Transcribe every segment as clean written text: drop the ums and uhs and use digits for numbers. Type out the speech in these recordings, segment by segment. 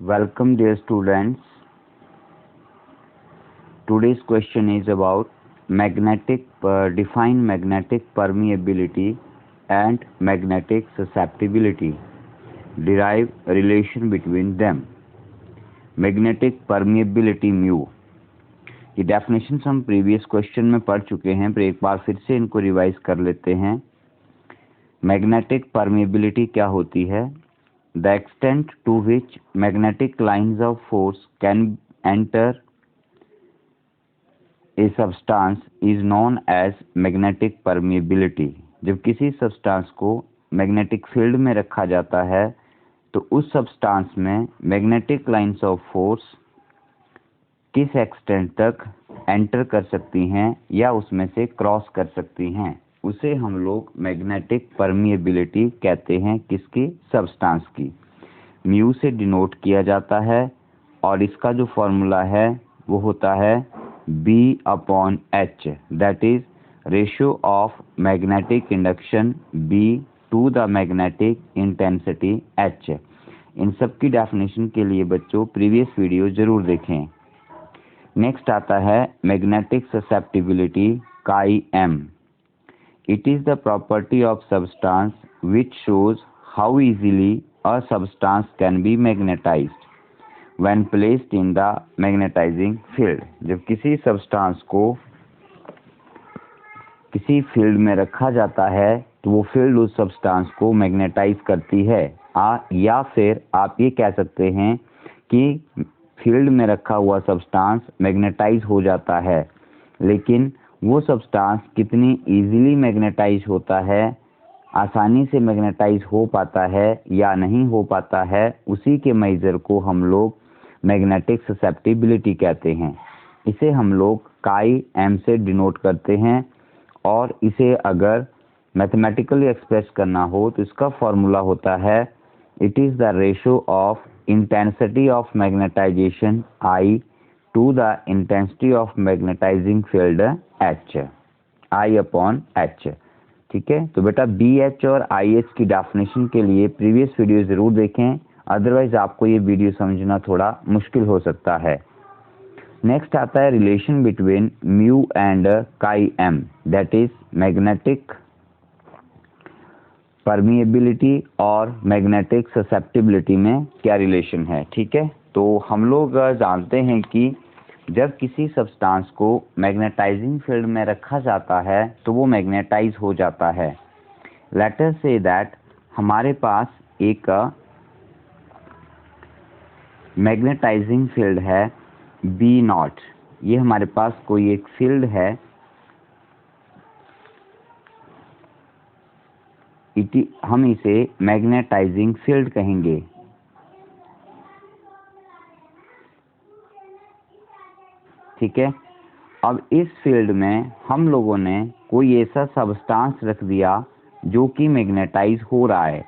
Welcome, dear students. Today's question is about define magnetic permeability and magnetic susceptibility. Derive relation between them. Magnetic permeability mu. ये definition हम previous question में पढ़ चुके हैं, पर एक बार फिर से इनको रिवाइज कर लेते हैं। मैग्नेटिक परमेबिलिटी क्या होती है? The extent to which magnetic lines of force can enter a substance is known as magnetic permeability. जब किसी सब्सटेंस को मैग्नेटिक फील्ड में रखा जाता है तो उस सब्सटेंस में मैग्नेटिक लाइन्स ऑफ फोर्स किस एक्सटेंट तक एंटर कर सकती हैं या उसमें से क्रॉस कर सकती हैं, उसे हम लोग मैग्नेटिक परमिएबिलिटी कहते हैं। किसकी? सब्सटेंस की। म्यू से डिनोट किया जाता है और इसका जो फॉर्मूला है वो होता है B/H, that is ratio of magnetic induction B to the magnetic intensity H। इन सब की डेफिनेशन के लिए बच्चों प्रीवियस वीडियो जरूर देखें। नेक्स्ट आता है magnetic susceptibility chi-m। It is the property of substance which shows how easily a substance can be magnetised when placed in the magnetising field. जब किसी सब्सटेंस को किसी फील्ड में रखा जाता है तो वो फील्ड उस सब्सटेंस को मैग्नेटाइज करती है। या फिर आप ये कह सकते हैं कि फील्ड में रखा हुआ सब्सटेंस मैग्नेटाइज हो जाता है, लेकिन वो सब्सटेंस कितनी इजीली मैग्नेटाइज होता है, आसानी से मैग्नेटाइज हो पाता है या नहीं हो पाता है, उसी के मेजर को हम लोग मैग्नेटिक ससेप्टिबिलिटी कहते हैं। इसे हम लोग chi-m से डिनोट करते हैं और इसे अगर मैथमेटिकली एक्सप्रेस करना हो तो इसका फॉर्मूला होता है it is the ratio of intensity of magnetization I to the intensity of magnetizing field H, I/H। ठीक है, तो बेटा BH और IH की डेफिनेशन के लिए प्रीवियस वीडियो जरूर देखें, अदरवाइज आपको ये वीडियो समझना थोड़ा मुश्किल हो सकता है। नेक्स्ट आता है relation between mu and chi-m, that is magnetic permeability और मैग्नेटिक ससेप्टिबिलिटी में क्या रिलेशन है। ठीक है, तो हम लोग जानते हैं कि जब किसी सब्सटेंस को मैग्नेटाइजिंग फील्ड में रखा जाता है तो वो मैग्नेटाइज हो जाता है। लेट अस से दैट हमारे पास एक मैग्नेटाइजिंग फील्ड है B0। ये हमारे पास कोई एक फील्ड है, हम इसे मैग्नेटाइजिंग फील्ड कहेंगे। ठीक है, अब इस फील्ड में हम लोगों ने कोई ऐसा सब्सटेंस रख दिया जो कि मैग्नेटाइज हो रहा है,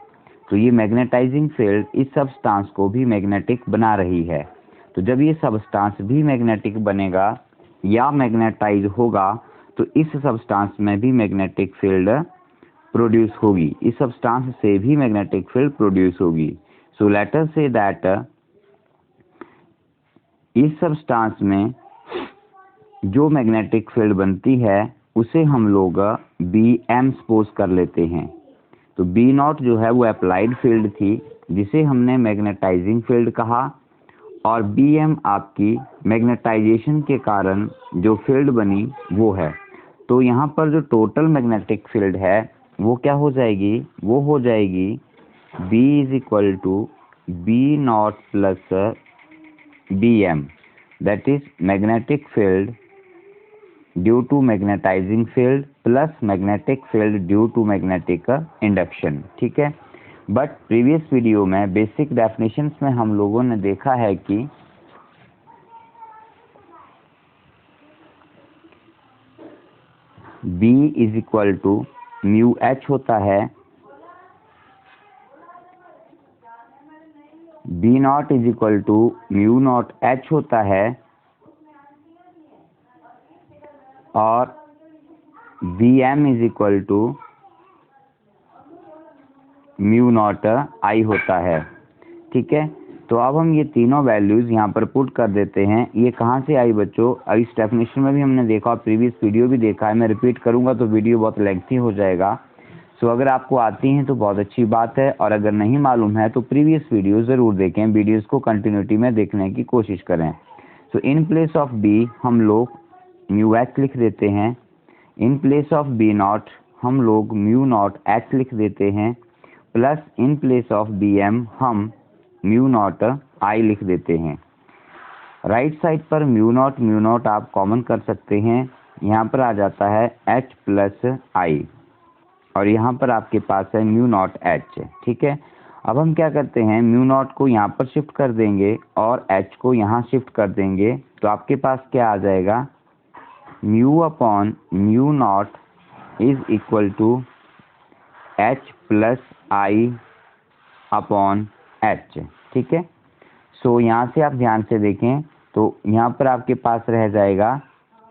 तो ये मैग्नेटाइजिंग फील्ड इस सब्सटेंस को भी मैग्नेटिक बना रही है। तो जब ये सब्सटेंस भी मैग्नेटिक बनेगा या मैग्नेटाइज होगा तो इस सब्सटेंस में भी मैग्नेटिक फील्ड प्रोड्यूस होगी, इस सब्सटेंस से भी मैग्नेटिक फील्ड प्रोड्यूस होगी। So let us say that इस सब्सटेंस में जो मैग्नेटिक फील्ड बनती है उसे हम लोग Bm सपोज कर लेते हैं। तो B0 जो है वो अप्लाइड फील्ड थी जिसे हमने मैग्नेटाइजिंग फील्ड कहा, और Bm आपकी मैग्नेटाइजेशन के कारण जो फील्ड बनी वो है। तो यहाँ पर जो टोटल मैग्नेटिक फील्ड है वो क्या हो जाएगी? वो हो जाएगी B = B0 + Bm, that is magnetic field due to magnetizing field plus magnetic field due to magnetic induction. ठीक है, बट प्रीवियस वीडियो में बेसिक डेफिनेशंस में हम लोगों ने देखा है कि B = μH होता है, B0 = μ0H होता है और Bm = μ0I होता है। ठीक है, तो अब हम ये तीनों वैल्यूज़ यहाँ पर पुट कर देते हैं। ये कहाँ से आई बच्चों? इस डेफिनेशन में भी हमने देखा और प्रीवियस वीडियो भी देखा है। मैं रिपीट करूँगा तो वीडियो बहुत लेंथी हो जाएगा। सो अगर आपको आती हैं तो बहुत अच्छी बात है, और अगर नहीं मालूम है तो प्रीवियस वीडियो ज़रूर देखें, वीडियोज़ को कंटिन्यूटी में देखने की कोशिश करें। So in place of B हम लोग म्यू एच लिख देते हैं। In place of B not हम लोग म्यू नॉट एच लिख देते हैं, plus in place of B M हम म्यू नॉट आई लिख देते हैं। राइट साइड पर म्यू नॉट आप कॉमन कर सकते हैं, यहाँ पर आ जाता है एच प्लस आई, और यहाँ पर आपके पास है म्यू नॉट एच। ठीक है, अब हम क्या करते हैं, म्यू नॉट को यहाँ पर शिफ्ट कर देंगे और एच को यहाँ शिफ्ट कर देंगे, तो आपके पास क्या आ जाएगा, mu upon mu not is equal to H plus I upon H. ठीक है, सो यहाँ से आप ध्यान से देखें तो यहाँ पर आपके पास रह जाएगा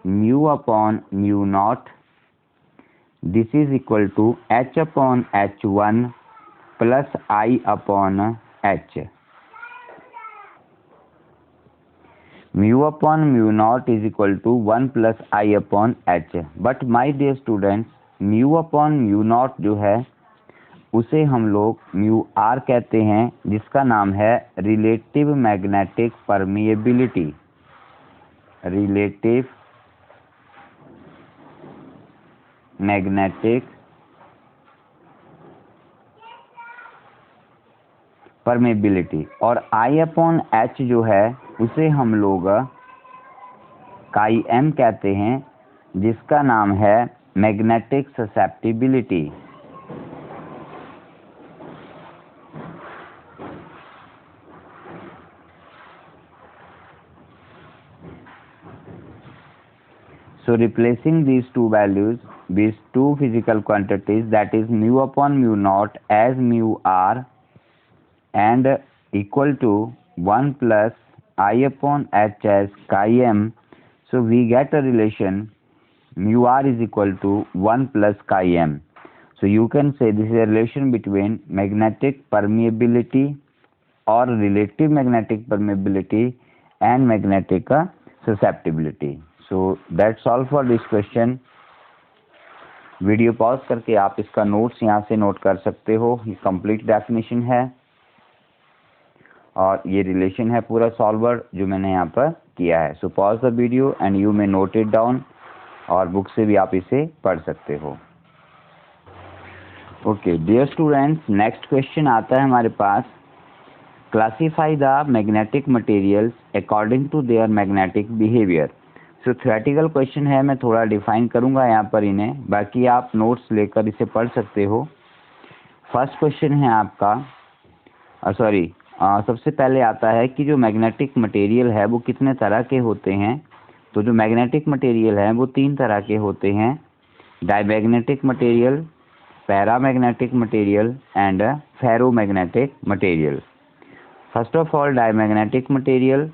mu upon mu not, this is equal to H upon H one plus I upon H. Mu upon mu not is equal to 1 plus I upon H. But my dear students, mu upon mu not जो है उसे हम लोग mu R कहते हैं, जिसका नाम है relative magnetic permeability. Relative magnetic permeability. और आई अपॉन एच जो है उसे हम लोग काई एम कहते हैं, जिसका नाम है magnetic susceptibility. So replacing these two values, these two physical quantities, that is mu upon mu naught as mu r and equal to 1 plus I upon h as chi m. So we get a relation mu r is equal to 1 plus chi m. So you can say this is a relation between magnetic permeability or relative magnetic permeability and magnetic susceptibility. So that's all for this question. Video pause करके आप इसका notes यहाँ से note कर सकते हो। ये complete definition है और ये रिलेशन है पूरा सॉल्वर जो मैंने यहाँ पर किया है। So pause the video and you may note it down, और बुक से भी आप इसे पढ़ सकते हो। Okay dear students, next question आता है हमारे पास, classify the magnetic materials according to their magnetic behaviour. So theoretical question है, मैं थोड़ा डिफाइन करूंगा यहाँ पर इन्हें, बाकी आप नोट्स लेकर इसे पढ़ सकते हो। फर्स्ट क्वेश्चन है आपका, सबसे पहले आता है कि जो मैग्नेटिक मटेरियल है वो कितने तरह के होते हैं। तो जो मैग्नेटिक मटेरियल है वो 3 तरह के होते हैं, diamagnetic material, paramagnetic material and ferromagnetic material. First of all diamagnetic material,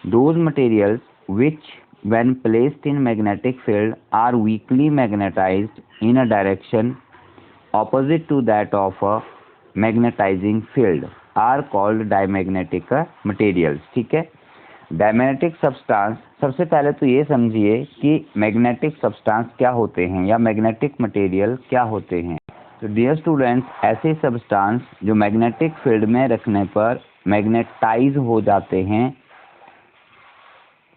those materials which when placed in magnetic field are weakly magnetized in a direction opposite to that of a magnetizing field are called diamagnetic materials। ठीक है, diamagnetic substance, सबसे पहले तो ये समझिए कि magnetic substance क्या होते हैं या मैग्नेटिक मटेरियल क्या होते हैं। तो डियर स्टूडेंट्स, ऐसे सब्सटेंस जो मैग्नेटिक फील्ड में रखने पर मैग्नेटाइज हो जाते हैं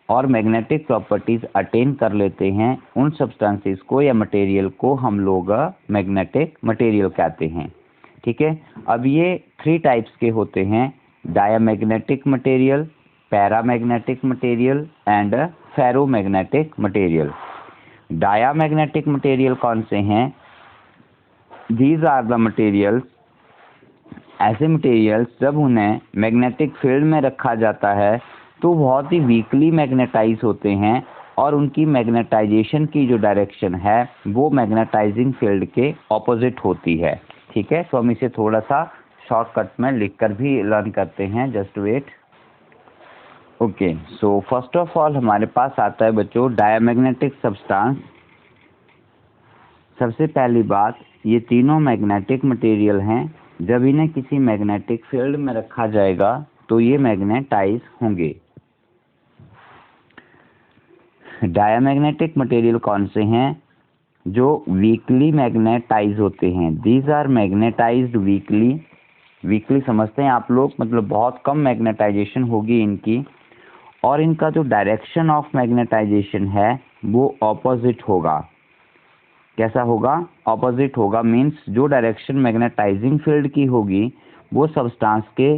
और मैग्नेटिक प्रॉपर्टीज अटेन कर लेते हैं, उन सब्सटेंसेस को या मटेरियल को हम लोग मैग्नेटिक मटेरियल कहते हैं। ठीक है, अब ये 3 टाइप्स के होते हैं, diamagnetic material, paramagnetic material and ferromagnetic material. Diamagnetic material कौन से हैं? दीज आर द मटेरियल्स, ऐसे मटेरियल्स जब उन्हें मैग्नेटिक फील्ड में रखा जाता है तो बहुत ही वीकली मैग्नेटाइज होते हैं और उनकी मैग्नेटाइजेशन की जो डायरेक्शन है वो मैग्नेटाइजिंग फील्ड के ऑपोजिट होती है। ठीक है, तो हम इसे थोड़ा सा शॉर्टकट में लिखकर भी लर्न करते हैं, just wait. Okay, so first of all हमारे पास आता है बच्चों डायमैग्नेटिक सब्सटेंस। सबसे पहली बात, ये तीनों मैग्नेटिक मटेरियल हैं, जब इन्हें किसी मैग्नेटिक फील्ड में रखा जाएगा तो ये मैग्नेटाइज होंगे। डायमैग्नेटिक मटेरियल कौन से हैं? जो वीकली मैग्नेटाइज होते हैं। These are magnetized weakly. Weakly समझते हैं आप लोग, मतलब बहुत कम मैग्नेटाइजेशन होगी इनकी, और इनका जो डायरेक्शन ऑफ मैग्नेटाइजेशन है वो ऑपोजिट होगा। कैसा होगा? ऑपोजिट होगा। मीन्स जो डायरेक्शन मैग्नेटाइजिंग फील्ड की होगी वो सब्सटेंस के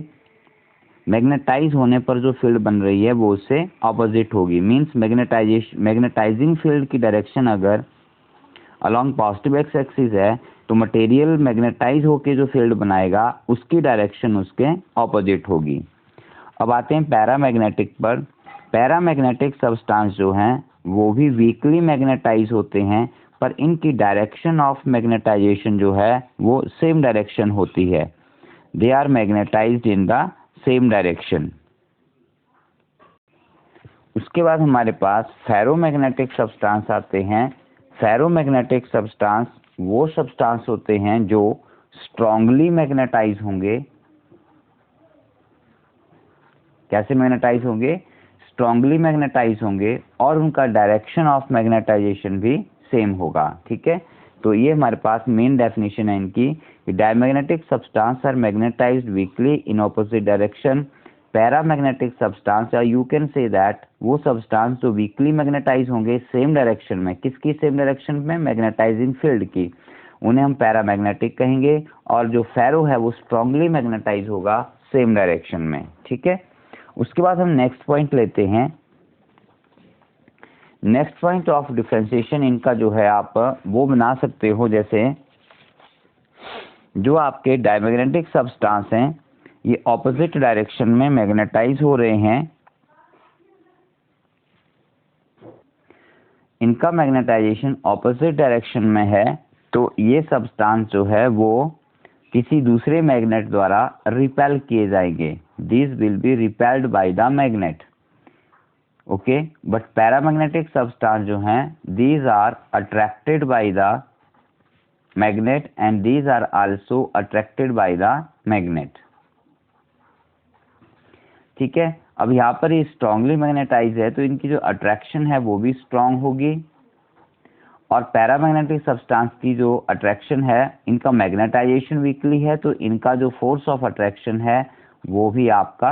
मैग्नेटाइज होने पर जो फील्ड बन रही है वो उससे ऑपोजिट होगी। मीन्स मैग्नेटाइजिंग फील्ड की डायरेक्शन अगर अलोंग पॉजिटिव एक्स एक्सिस है तो मटेरियल मैग्नेटाइज होके जो फील्ड बनाएगा उसकी डायरेक्शन उसके ऑपोजिट होगी। अब आते हैं पैरामैग्नेटिक पर। पैरामैग्नेटिक सब्सटेंस जो हैं वो भी वीकली मैग्नेटाइज होते हैं, पर इनकी डायरेक्शन ऑफ मैग्नेटाइजेशन जो है वो सेम डायरेक्शन होती है। They are magnetized in the same direction. उसके बाद हमारे पास फेरोमैग्नेटिक सब्सटेंस आते हैं। फेरोमैग्नेटिक सब्सटेंस वो सब्सटेंस होते हैं जो स्ट्रांगली मैग्नेटाइज होंगे। कैसे मैग्नेटाइज होंगे? स्ट्रांगली मैग्नेटाइज होंगे, और उनका डायरेक्शन ऑफ मैग्नेटाइजेशन भी सेम होगा। ठीक है, तो ये हमारे पास मेन डेफिनेशन है इनकी। Diamagnetic substance are magnetized weakly in opposite direction. Paramagnetic substance, या यू कैन से दैट वो सब्सटेंस जो वीकली मैग्नेटाइज होंगे सेम डायरेक्शन में। किसकी सेम डायरेक्शन में? मैग्नेटाइजिंग फील्ड की। उन्हें हम पैरामैग्नेटिक कहेंगे, और जो फेरो है वो स्ट्रांगली मैग्नेटाइज होगा सेम डायरेक्शन में। ठीक है, उसके बाद हम नेक्स्ट पॉइंट लेते हैं। नेक्स्ट पॉइंट ऑफ डिफरेंशिएशन इनका जो है आप वो बना सकते हो, जैसे जो आपके डायमैग्नेटिक सब्सटेंस हैं ये ऑपोजिट डायरेक्शन में मैग्नेटाइज हो रहे हैं। इनका मैग्नेटाइजेशन ऑपोजिट डायरेक्शन में है, तो ये सब्सटेंस जो है वो किसी दूसरे मैग्नेट द्वारा रिपेल किए जाएंगे। These will be repelled by the magnet. Okay, but paramagnetic substance जो हैं these are attracted by the magnet and these are also attracted by the magnet. ठीक है, अब यहाँ पर ये स्ट्रांगली मैग्नेटाइज है तो इनकी जो अट्रैक्शन है वो भी स्ट्रांग होगी, और पैरामैग्नेटिक सब्सटेंस की जो अट्रैक्शन है, इनका मैग्नेटाइजेशन वीकली है तो इनका जो फोर्स ऑफ अट्रैक्शन है वो भी आपका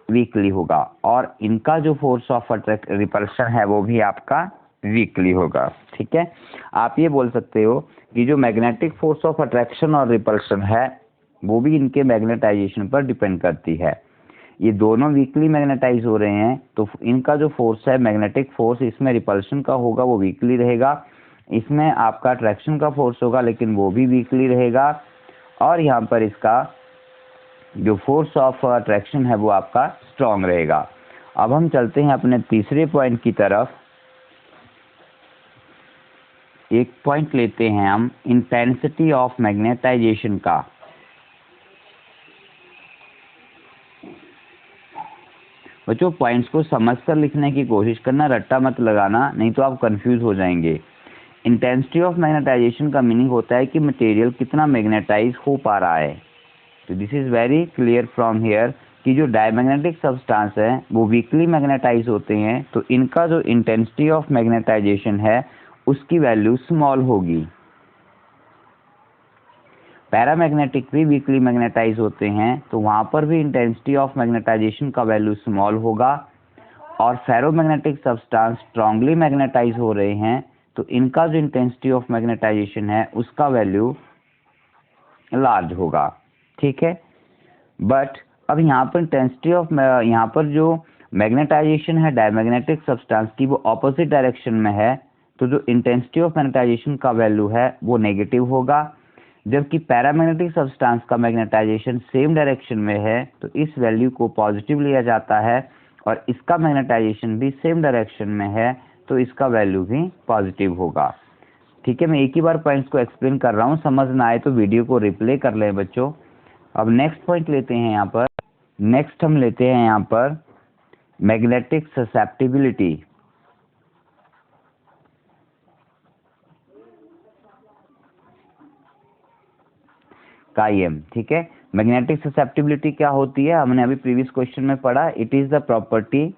वीकली होगा, और इनका जो फोर्स ऑफ रिपल्शन है वो भी आपका वीकली होगा। ठीक है, आप ये बोल सकते हो कि जो मैग्नेटिक फोर्स ऑफ अट्रैक्शन और रिपल्शन है वो भी इनके मैग्नेटाइजेशन पर डिपेंड करती है। ये दोनों वीकली मैग्नेटाइज हो रहे हैं तो इनका जो फोर्स है मैग्नेटिक फोर्स, इसमें रिपल्शन का होगा वो वीकली रहेगा, इसमें आपका अट्रैक्शन का फोर्स होगा लेकिन वो भी वीकली रहेगा, और यहाँ पर इसका जो फोर्स ऑफ अट्रैक्शन है वो आपका स्ट्रांग रहेगा। अब हम चलते हैं अपने तीसरे पॉइंट की तरफ। एक पॉइंट लेते हैं हम इंटेंसिटी ऑफ मैग्नेटाइजेशन का। बच्चों पॉइंट्स को समझकर लिखने की कोशिश करना, रट्टा मत लगाना, नहीं तो आप कंफ्यूज हो जाएंगे। इंटेंसिटी ऑफ मैग्नेटाइजेशन का मीनिंग होता है कि मटेरियल कितना मैग्नेटाइज हो पा रहा है। तो this is very clear from here कि जो डायमैग्नेटिक सब्सटेंस है वो वीकली मैग्नेटाइज होते हैं तो इनका जो इंटेंसिटी ऑफ मैग्नेटाइजेशन है उसकी वैल्यू स्मॉल होगी। पैरामैग्नेटिक भी वीकली मैग्नेटाइज होते हैं तो वहां पर भी इंटेंसिटी ऑफ मैग्नेटाइजेशन का वैल्यू स्मॉल होगा, और फेरोमैग्नेटिक सब्सटेंस स्ट्रांगली मैग्नेटाइज हो रहे हैं तो इनका जो इंटेंसिटी ऑफ मैग्नेटाइजेशन है उसका वैल्यू लार्ज होगा। ठीक है, बट अब यहाँ पर इंटेंसिटी ऑफ यहाँ पर जो मैग्नेटाइजेशन है डायमैग्नेटिक सब्सटेंस की वो ऑपोजिट डायरेक्शन में है, तो जो इंटेंसिटी ऑफ मैग्नेटाइजेशन का वैल्यू है वो नेगेटिव होगा, जबकि पैरामैग्नेटिक सब्सटेंस का मैग्नेटाइजेशन सेम डायरेक्शन में है तो इस वैल्यू को पॉजिटिव लिया जाता है, और इसका मैग्नेटाइजेशन भी सेम डायरेक्शन में है तो इसका वैल्यू भी पॉजिटिव होगा। ठीक है, मैं एक ही बार पॉइंट्स को एक्सप्लेन कर रहा हूँ, समझ ना आए तो वीडियो को रिप्ले कर लें बच्चों। अब नेक्स्ट पॉइंट लेते हैं यहाँ पर। नेक्स्ट हम लेते हैं यहाँ पर मैग्नेटिक ससेप्टिबिलिटी। काईएम। ठीक है, मैग्नेटिक ससेप्टिबिलिटी क्या होती है, हमने अभी प्रीवियस क्वेश्चन में पढ़ा, it is the property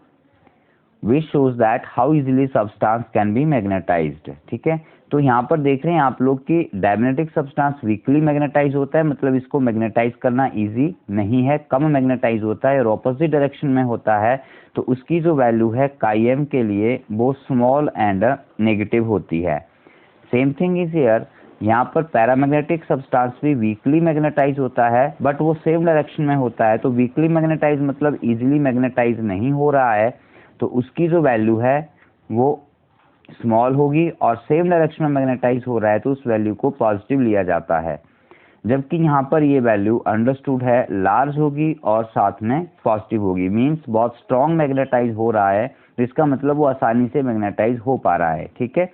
which shows that how easily substance can be magnetised. ठीक है, तो यहाँ पर देख रहे हैं आप लोग कि डायमैग्नेटिक सब्सटेंस वीकली मैग्नेटाइज होता है, मतलब इसको मैग्नेटाइज करना इजी नहीं है, कम मैग्नेटाइज होता है और ऑपोजिट डायरेक्शन में होता है, तो उसकी जो वैल्यू है काईएम के लिए वो स्मॉल एंड नेगेटिव होती है। सेम थिंग इज हियर, यहाँ पर पैरामैग्नेटिक सब्सटेंस भी वीकली मैग्नेटाइज होता है बट वो सेम डायरेक्शन में होता है, तो वीकली मैग्नेटाइज मतलब इजीली मैग्नेटाइज नहीं हो रहा है, तो उसकी जो वैल्यू है वो स्मॉल होगी, और सेम डायरेक्शन में मैग्नेटाइज हो रहा है तो उस वैल्यू को पॉजिटिव लिया जाता है। जबकि यहाँ पर ये वैल्यू अंडरस्टूड है लार्ज होगी और साथ में पॉजिटिव होगी, मीन्स बहुत स्ट्रॉन्ग मैग्नेटाइज हो रहा है, तो इसका मतलब वो आसानी से मैग्नेटाइज हो पा रहा है। ठीक है,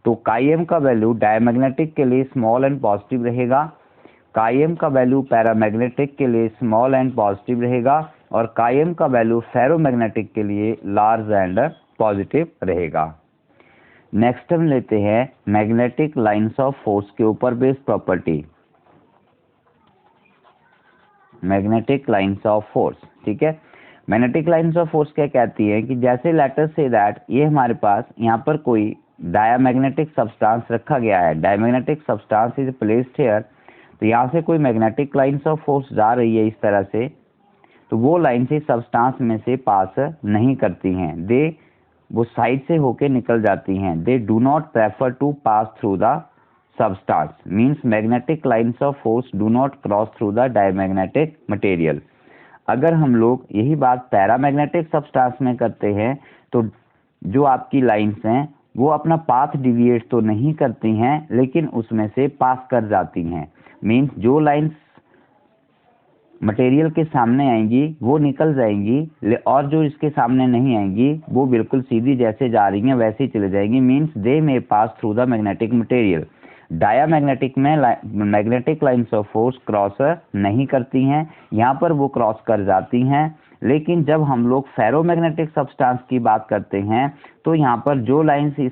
तो काईएम का वैल्यू डायमैग्नेटिक के लिए स्मॉल एंड पॉजिटिव रहेगा, काईएम का वैल्यू पैरामैग्नेटिक के लिए स्मॉल एंड पॉजिटिव रहेगा, और काईएम का वैल्यू फेरोमैग्नेटिक के लिए लार्ज एंड पॉजिटिव रहेगा। नेक्स्ट हम लेते हैं मैग्नेटिक लाइंस ऑफ फोर्स के ऊपर based property, magnetic lines of force. ठीक है, मैग्नेटिक लाइंस ऑफ फोर्स क्या कहती है कि जैसे लेटर से दैट ये हमारे पास यहाँ पर कोई डायमैग्नेटिक सब्सटेंस रखा गया है, diamagnetic substance is placed here, तो यहाँ से कोई मैग्नेटिक लाइंस ऑफ फोर्स जा रही है इस तरह से, तो वो लाइन से सब्सटेंस में से पास नहीं करती हैं, वो साइड से होके निकल जाती हैं, they do not prefer to pass through the substance, means magnetic lines of force do not cross through the diamagnetic material. अगर हम लोग यही बात पैरामैग्नेटिक सब्सटेंस में करते हैं तो जो आपकी लाइंस हैं वो अपना पाथ डिविएट तो नहीं करती हैं लेकिन उसमें से पास कर जाती हैं, मीन्स जो लाइंस मटेरियल के सामने आएंगी वो निकल जाएंगी और जो इसके सामने नहीं आएंगी वो बिल्कुल सीधी जैसे जा रही हैं वैसे ही चले जाएंगी, means they may pass through the magnetic material. Diamagnetic में magnetic lines of force cross नहीं करती हैं, यहाँ पर वो क्रॉस कर जाती हैं, लेकिन जब हम लोग फेरोमैग्नेटिक सब्सटेंस की बात करते हैं तो यहाँ पर जो लाइंस इस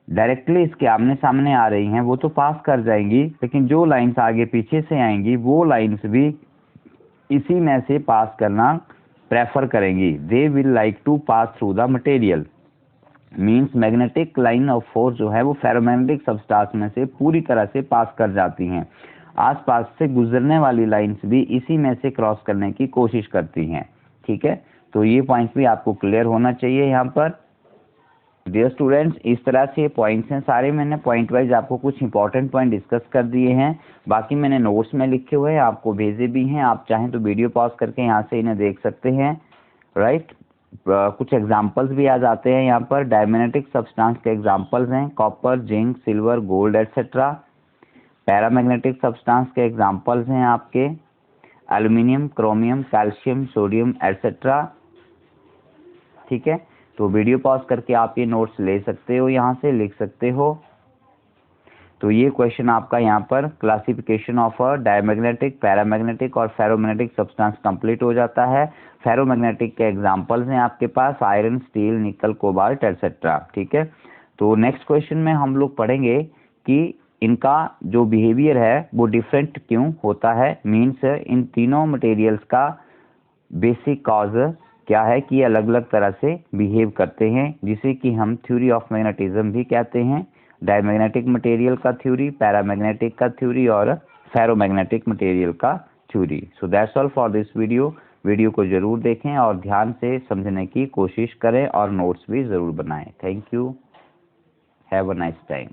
डायरेक्टली इसके आमने सामने आ रही हैं वो तो पास कर जाएंगी, लेकिन जो लाइंस आगे पीछे से आएंगी वो लाइंस भी इसी में से पास करना प्रेफर करेंगी, they will like to pass through the material, means magnetic line of force जो है वो फेरोमैग्नेटिक सब्सटेंस में से पूरी तरह से पास कर जाती हैं, आसपास से गुजरने वाली लाइंस भी इसी में से क्रॉस करने की कोशिश करती हैं। ठीक है, तो ये पॉइंट भी आपको क्लियर होना चाहिए यहाँ पर। डियर स्टूडेंट्स, इस तरह से पॉइंट्स हैं सारे, मैंने पॉइंट वाइज आपको कुछ इंपॉर्टेंट पॉइंट डिस्कस कर दिए हैं, बाकी मैंने नोट्स में लिखे हुए हैं, आपको भेजे भी हैं, आप चाहें तो वीडियो पॉज करके यहाँ से इन्हें देख सकते हैं। राइट, कुछ एग्जांपल्स भी आ जाते हैं यहाँ पर, डायमैग्नेटिक सब्सटेंस के एग्जांपल्स हैं copper, zinc, silver, gold etcetera. Paramagnetic substance के एग्जांपल्स हैं आपके aluminium, chromium, calcium, sodium etcetera. ठीक है, तो वीडियो पॉज करके आप ये नोट्स ले सकते हो, यहाँ से लिख सकते हो। तो ये क्वेश्चन आपका यहाँ पर classification of a diamagnetic, paramagnetic और फेरोमैग्नेटिक सब्सटेंस कंप्लीट हो जाता है। फेरोमैग्नेटिक के एग्जांपल्स हैं आपके पास आयरन, स्टील, निकल, कोबाल्ट एटसेट्रा। ठीक है, तो नेक्स्ट क्वेश्चन में हम लोग पढ़ेंगे कि इनका जो बिहेवियर है वो डिफरेंट क्यों होता है, मीन्स इन तीनों मटेरियल्स का बेसिक कॉज क्या है कि ये अलग अलग तरह से बिहेव करते हैं, जिसे कि हम थ्योरी ऑफ मैग्नेटिज्म भी कहते हैं। डायमैग्नेटिक मटेरियल का थ्योरी, पैरामैग्नेटिक का थ्योरी और फेरोमैग्नेटिक मटेरियल का theory. So that's all for this video. Video को जरूर देखें और ध्यान से समझने की कोशिश करें और नोट्स भी ज़रूर बनाएं। Thank you, have a nice time.